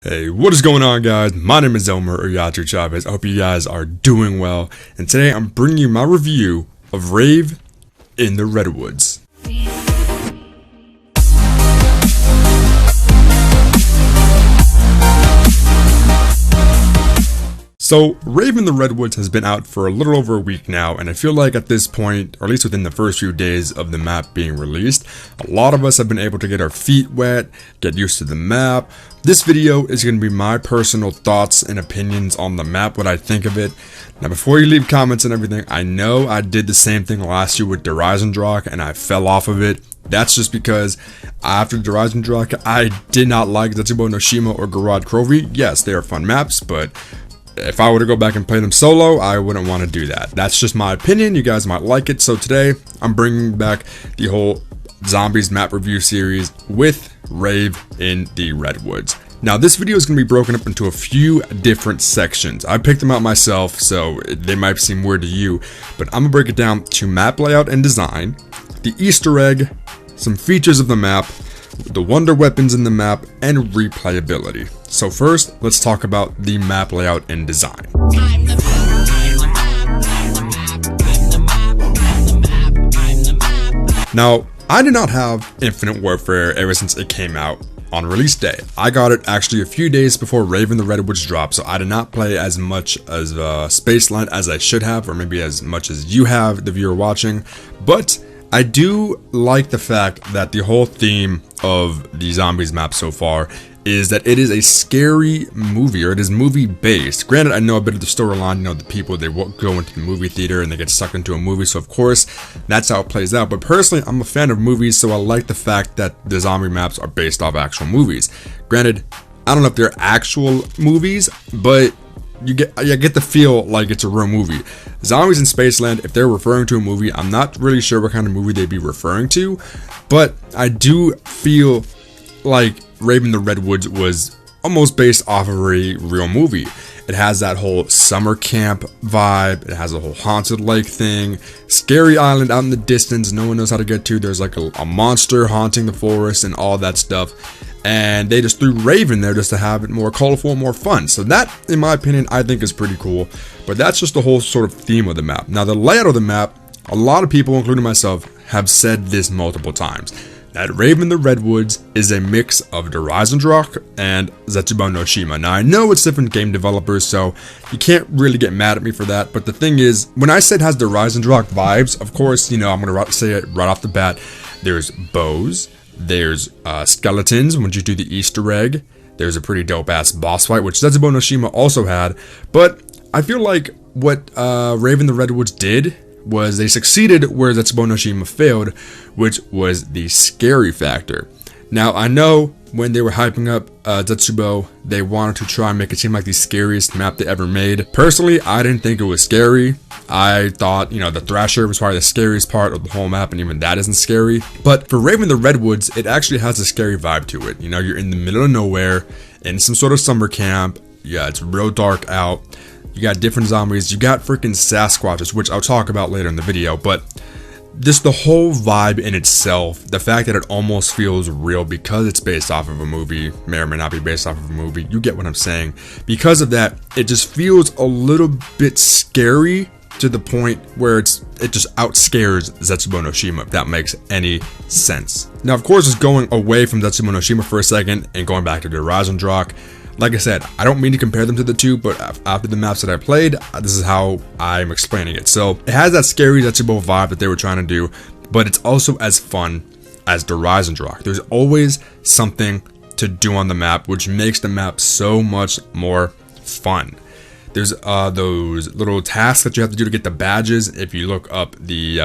Hey, what is going on, guys? My name is Elmer, or YaTuChavez. I hope you guys are doing well. And today I'm bringing you my review of Rave in the Redwoods. So, Rave in the Redwoods has been out for a little over a week now, and I feel like at this point, or at least within the first few days of the map being released, a lot of us have been able to get our feet wet, get used to the map. This video is going to be my personal thoughts and opinions on the map, what I think of it. Now, before you leave comments and everything, I know I did the same thing last year with RITRW, and I fell off of it. That's just because after RITRW, I did not like Zetsubo no Shima or Garage Crovey. Yes, they are fun maps, but if I were to go back and play them solo, I wouldn't want to do that. That's just my opinion. You guys might like it. So today, I'm bringing back the whole Zombies map review series with Rave in the Redwoods. Now, this video is going to be broken up into a few different sections. I picked them out myself, so they might seem weird to you, but I'm going to break it down to map layout and design, the Easter egg, some features of the map, the wonder weapons in the map, and replayability. So first, let's talk about the map layout and design. Now, I did not have Infinite Warfare ever since it came out on release day. I got it actually a few days before Rave in the Redwoods dropped, so I did not play as much as Spaceland as I should have, or maybe as much as you have, the viewer watching, but I do like the fact that the whole theme of the Zombies map so far is that it is a scary movie, or it is movie based. Granted, I know a bit of the storyline, you know, the people, they go into the movie theater and they get sucked into a movie, so of course, that's how it plays out. But personally, I'm a fan of movies, so I like the fact that the zombie maps are based off actual movies. Granted, I don't know if they're actual movies, but you get the feel like it's a real movie. Zombies in Spaceland, if they're referring to a movie, I'm not really sure what kind of movie they'd be referring to, but I do feel like Rave in the Redwoods was almost based off of a real movie. It has that whole summer camp vibe, it has a whole haunted lake thing, scary island out in the distance no one knows how to get to, there's like a monster haunting the forest and all that stuff. And they just threw Rave in there just to have it more colorful, more fun. So that, in my opinion, I think is pretty cool. But that's just the whole sort of theme of the map. Now, the layout of the map, a lot of people, including myself, have said this multiple times. That Rave in the Redwoods is a mix of RITRW and Zetsubo no Shima. Now, I know it's different game developers, so you can't really get mad at me for that. But the thing is, when I said it has the RITRW vibes, of course, you know, I'm going to say it right off the bat. There's bows. There's skeletons once you do the Easter egg. There's a pretty dope ass boss fight, which Zetsubo no Shima also had. But I feel like what Rave in the Redwoods did was they succeeded where Zetsubo no Shima failed, which was the scary factor. Now, I know when they were hyping up Zetsubo, they wanted to try and make it seem like the scariest map they ever made. Personally, I didn't think it was scary. I thought, you know, the Thrasher was probably the scariest part of the whole map, and even that isn't scary. But for Rave in the Redwoods, it actually has a scary vibe to it. You know, you're in the middle of nowhere, in some sort of summer camp. Yeah, it's real dark out. You got different zombies. You got freaking Sasquatches, which I'll talk about later in the video. But just the whole vibe in itself, the fact that it almost feels real because it's based off of a movie, may or may not be based off of a movie, you get what I'm saying. Because of that, it just feels a little bit scary to the point where it just outscares Zetsubo no Shima, if that makes any sense. Now, of course, just going away from Zetsubo no Shima for a second and going back to the RITRW, like I said, I don't mean to compare them to the two, but after the maps that I played, this is how I'm explaining it. So it has that scary Zetsubo vibe that they were trying to do, but it's also as fun as the RITRW. There's always something to do on the map, which makes the map so much more fun. There's those little tasks that you have to do to get the badges. If you look up the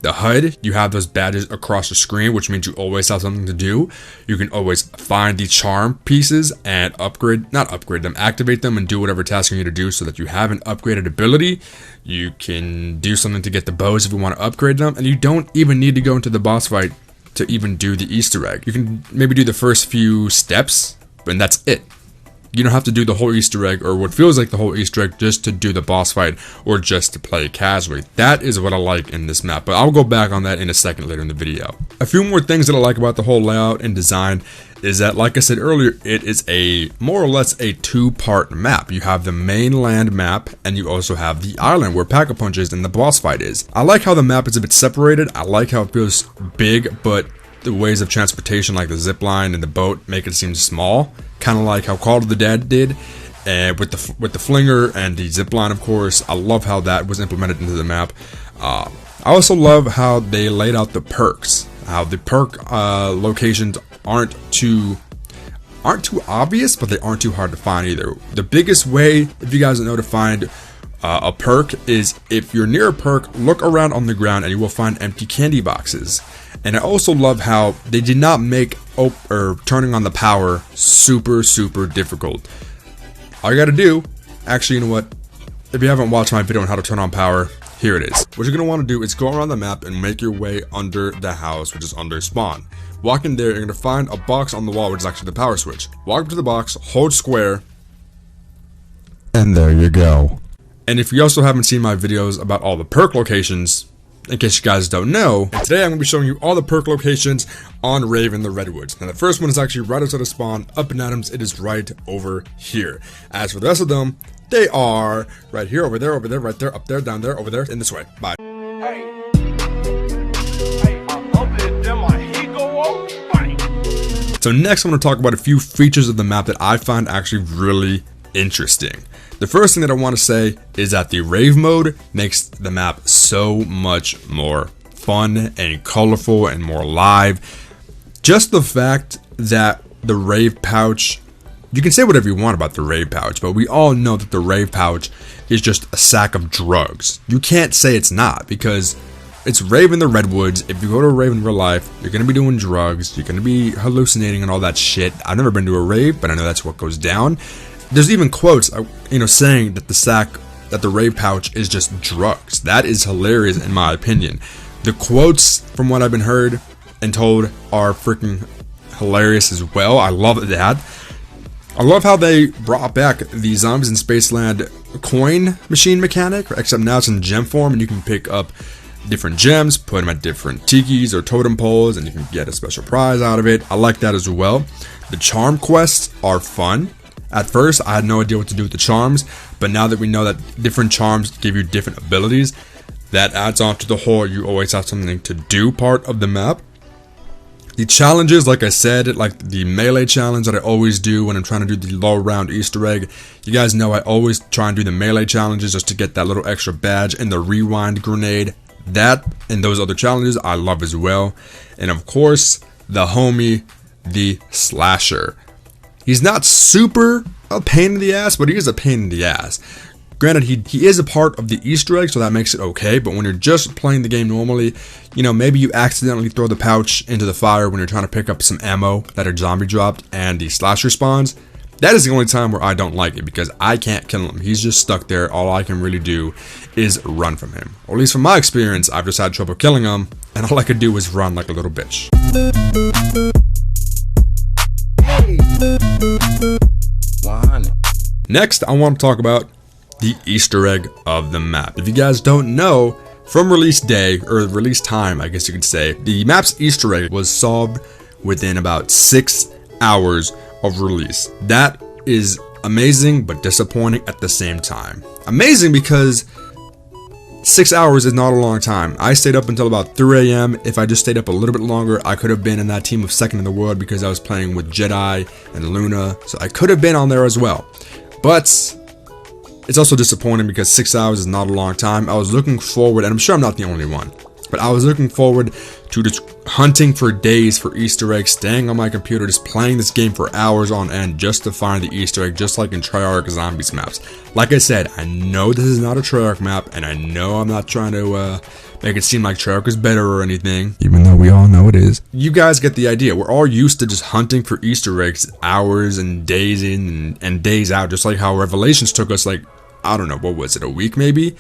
HUD, you have those badges across the screen, which means you always have something to do. You can always find the charm pieces and activate them and do whatever task you need to do so that you have an upgraded ability. You can do something to get the bows if you want to upgrade them, and you don't even need to go into the boss fight to even do the Easter egg. You can maybe do the first few steps, and that's it. You don't have to do the whole Easter egg, or what feels like the whole Easter egg, just to do the boss fight, or just to play casually. That is what I like in this map, but I'll go back on that in a second later in the video. A few more things that I like about the whole layout and design is that, like I said earlier, it is a more or less a two-part map. You have the mainland map, and you also have the island where Pack-a-Punch is and the boss fight is. I like how the map is a bit separated. I like how it feels big, but the ways of transportation like the zip line and the boat make it seem small, kind of like how Call of the Dead did, with the flinger and the zip line, of course. I love how that was implemented into the map. I also love how they laid out the perks, how the perk locations aren't too obvious, but they aren't too hard to find either. The biggest way, if you guys don't know, to find a perk is if you're near a perk, look around on the ground and you will find empty candy boxes. And I also love how they did not make turning on the power super difficult. All you gotta do, actually, you know what? If you haven't watched my video on how to turn on power, here it is. What you're gonna want to do is go around the map and make your way under the house, which is under spawn. Walk in there, you're gonna find a box on the wall, which is actually the power switch. Walk up to the box, hold square, and there you go. And if you also haven't seen my videos about all the perk locations, in case you guys don't know, today I'm going to be showing you all the perk locations on Rave in the Redwoods. Now the first one is actually right outside of spawn, up in Adams. It is right over here. As for the rest of them, they are right here, over there, right there, up there, down there, over there, in this way. Bye. So next I'm going to talk about a few features of the map that I find actually really interesting. The first thing that I want to say is that the Rave mode makes the map so much more fun and colorful and more alive. Just the fact that the Rave pouch, you can say whatever you want about the Rave pouch, but we all know that the Rave pouch is just a sack of drugs. You can't say it's not, because it's Rave in the Redwoods. If you go to a rave in real life, you're going to be doing drugs, you're going to be hallucinating and all that shit. I've never been to a rave, but I know that's what goes down. There's even quotes, saying that the Rave pouch is just drugs. That is hilarious in my opinion. The quotes, from what I've been heard and told, are freaking hilarious as well. I love that. I love how they brought back the Zombies in Spaceland coin machine mechanic, except now it's in gem form and you can pick up different gems, put them at different tikis or totem poles, and you can get a special prize out of it. I like that as well. The charm quests are fun. At first, I had no idea what to do with the charms, but now that we know that different charms give you different abilities, that adds on to the whole you always have something to do part of the map. The challenges, like I said, like the melee challenge that I always do when I'm trying to do the low round Easter egg. You guys know I always try and do the melee challenges just to get that little extra badge, and the rewind grenade. That and those other challenges I love as well. And of course, the homie, the slasher. He's not super a pain in the ass, but he is a pain in the ass. Granted, he is a part of the Easter egg, so that makes it okay, but when you're just playing the game normally, maybe you accidentally throw the pouch into the fire when you're trying to pick up some ammo that a zombie dropped and the slasher spawns. That is the only time where I don't like it, because I can't kill him. He's just stuck there. All I can really do is run from him. Or at least from my experience, I've just had trouble killing him, and all I could do is run like a little bitch. Next, I want to talk about the Easter egg of the map. If you guys don't know, from release day, or release time, I guess you could say, the map's Easter egg was solved within about 6 hours of release. That is amazing, but disappointing at the same time. Amazing because 6 hours is not a long time. I stayed up until about 3 a.m. If I just stayed up a little bit longer, I could have been in that team of second in the world, because I was playing with Jedi and Luna, so I could have been on there as well. But it's also disappointing because 6 hours is not a long time. I was looking forward, and I'm sure I'm not the only one, but I was looking forward to just hunting for days for Easter eggs, staying on my computer, just playing this game for hours on end just to find the Easter egg, just like in Treyarch Zombies maps. Like I said, I know this is not a Treyarch map, and I know I'm not trying to make it seem like Treyarch is better or anything, even though we all know it is. You guys get the idea. We're all used to just hunting for Easter eggs hours and days in and days out, just like how Revelations took us, like, I don't know, what was it, a week maybe?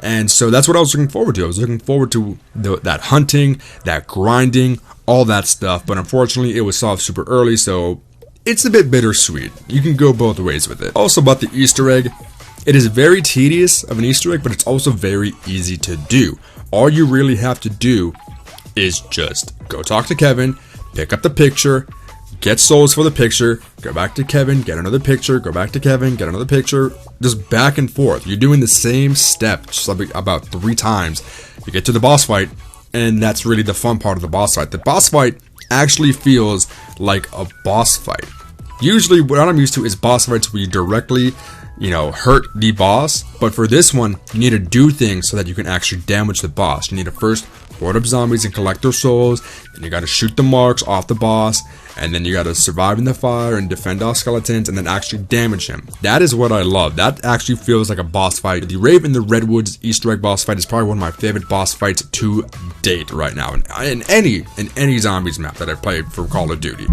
And so that's what I was looking forward to. I was looking forward to that hunting, that grinding, all that stuff. But unfortunately, it was solved super early, so it's a bit bittersweet. You can go both ways with it. Also about the Easter egg, it is very tedious of an Easter egg, but it's also very easy to do. All you really have to do is just go talk to Kevin, pick up the picture, get souls for the picture, go back to Kevin, get another picture, go back to Kevin, get another picture, just back and forth. You're doing the same step just about 3 times. You get to the boss fight, and that's really the fun part of the boss fight. The boss fight actually feels like a boss fight. Usually what I'm used to is boss fights where you directly, hurt the boss, but for this one, you need to do things so that you can actually damage the boss. You need to first board up zombies and collect their souls, and you gotta shoot the marks off the boss, and then you gotta survive in the fire and defend off skeletons, and then actually damage him. That is what I love. That actually feels like a boss fight. The Rave in the Redwoods Easter egg boss fight is probably one of my favorite boss fights to date right now, in any zombies map that I've played for Call of Duty.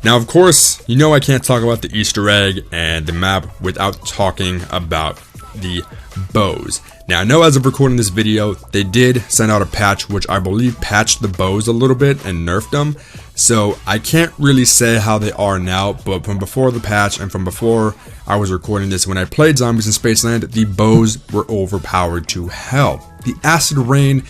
Now, of course, I can't talk about the Easter egg and the map without talking about the bows. Now, I know as of recording this video, they did send out a patch, which I believe patched the bows a little bit and nerfed them. So I can't really say how they are now, but from before the patch and from before I was recording this, when I played Zombies in Spaceland, the bows were overpowered to hell. The Acid Rain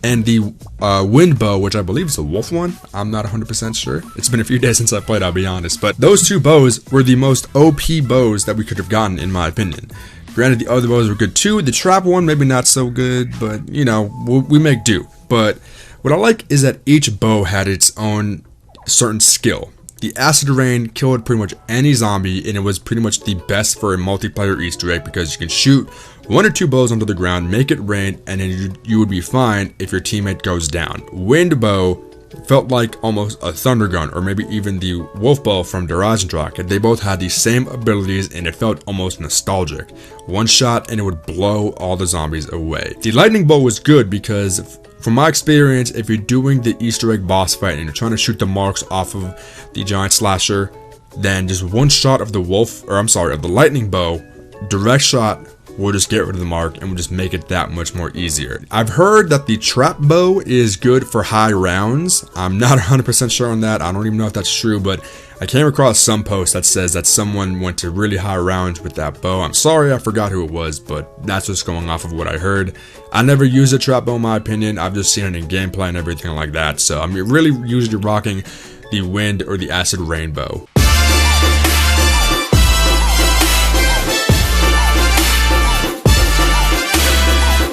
and the Wind Bow, which I believe is a wolf one, I'm not 100% sure. It's been a few days since I played, I'll be honest. But those 2 bows were the most OP bows that we could have gotten, in my opinion. Granted, the other bows were good too. The trap one, maybe not so good, but we make do. But what I like is that each bow had its own certain skill. The Acid Rain killed pretty much any zombie, and it was pretty much the best for a multiplayer Easter egg because you can shoot 1 or 2 bows onto the ground, make it rain, and then you would be fine if your teammate goes down. Wind Bow felt like almost a thunder gun, or maybe even the wolf bow from Garage and Rock. They both had the same abilities, and it felt almost nostalgic. One shot and it would blow all the zombies away. The lightning bow was good because, from my experience, if you're doing the Easter egg boss fight and you're trying to shoot the marks off of the giant slasher, then just one shot of the the lightning bow, direct shot, will just get rid of the mark and will just make it that much more easier. I've heard that the trap bow is good for high rounds. I'm not 100% sure on that. I don't even know if that's true, but I came across some post that says that someone went to really high rounds with that bow. I'm sorry, I forgot who it was, but that's just going off of what I heard. I never used a trap bow in my opinion. I've just seen it in gameplay and everything like that. So I'm really usually rocking the Wind or the Acid Rain bow.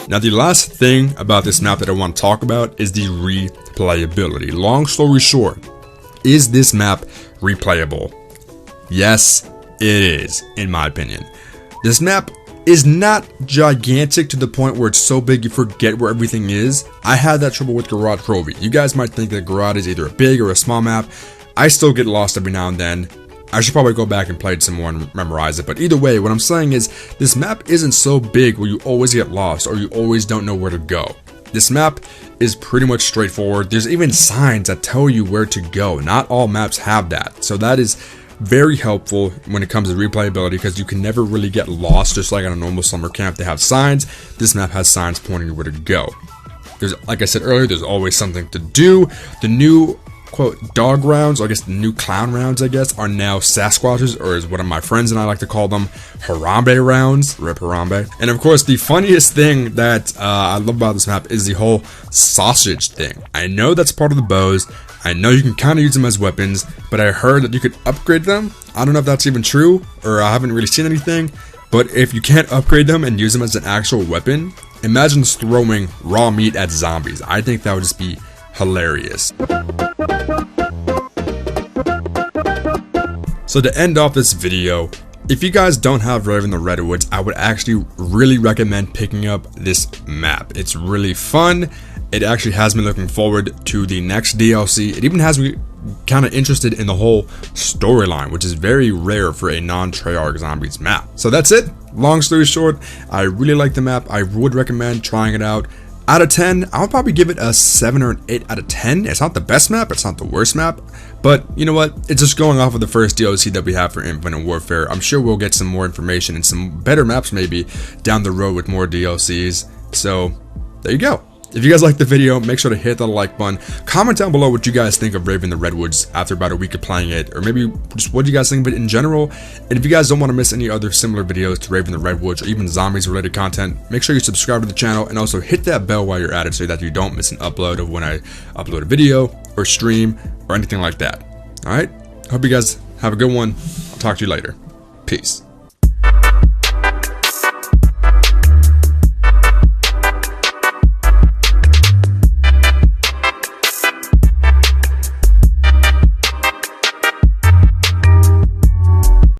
Now, the last thing about this map that I want to talk about is the replayability. Long story short, is this map replayable? Yes, it is, in my opinion. This map is not gigantic to the point where it's so big you forget where everything is. I had that trouble with RITRW. You guys might think that Garage is either a big or a small map. I still get lost every now and then. I should probably go back and play it some more and memorize it. But either way, what I'm saying is this map isn't so big where you always get lost or you always don't know where to go. This map is pretty much straightforward. There's even signs that tell you where to go. Not all maps have that. So that is very helpful when it comes to replayability because you can never really get lost just like on a normal summer camp. They have signs. This map has signs pointing you where to go. Like I said earlier, there's always something to do. The new quote dog rounds, or I guess the new clown rounds, are now Sasquatches, or as one of my friends and I like to call them, Harambe rounds. Rip Harambe. And of course, the funniest thing that I love about this map is the whole sausage thing. I know that's part of the bows. I know you can kind of use them as weapons, but I heard that you could upgrade them. I don't know if that's even true, or I haven't really seen anything. But if you can't upgrade them and use them as an actual weapon, imagine throwing raw meat at zombies. I think that would just be hilarious. So to end off this video, if you guys don't have Rave in the Redwoods, I would actually really recommend picking up this map. It's really fun. It actually has me looking forward to the next DLC. It even has me kind of interested in the whole storyline, which is very rare for a non-Treyarch Zombies map. So that's it. Long story short, I really like the map. I would recommend trying it out. Out of 10, I'll probably give it a 7 or an 8 out of 10. It's not the best map, it's not the worst map, but you know what? It's just going off of the first DLC that we have for Infinite Warfare. I'm sure we'll get some more information and some better maps maybe down the road with more DLCs. So there you go. If you guys liked the video, make sure to hit that like button. Comment down below what you guys think of Rave in the Redwoods after about a week of playing it, or maybe just what you guys think of it in general. And if you guys don't want to miss any other similar videos to Rave in the Redwoods or even zombies related content, make sure you subscribe to the channel and also hit that bell while you're at it so that you don't miss an upload of when I upload a video or stream or anything like that. Alright, hope you guys have a good one. I'll talk to you later. Peace.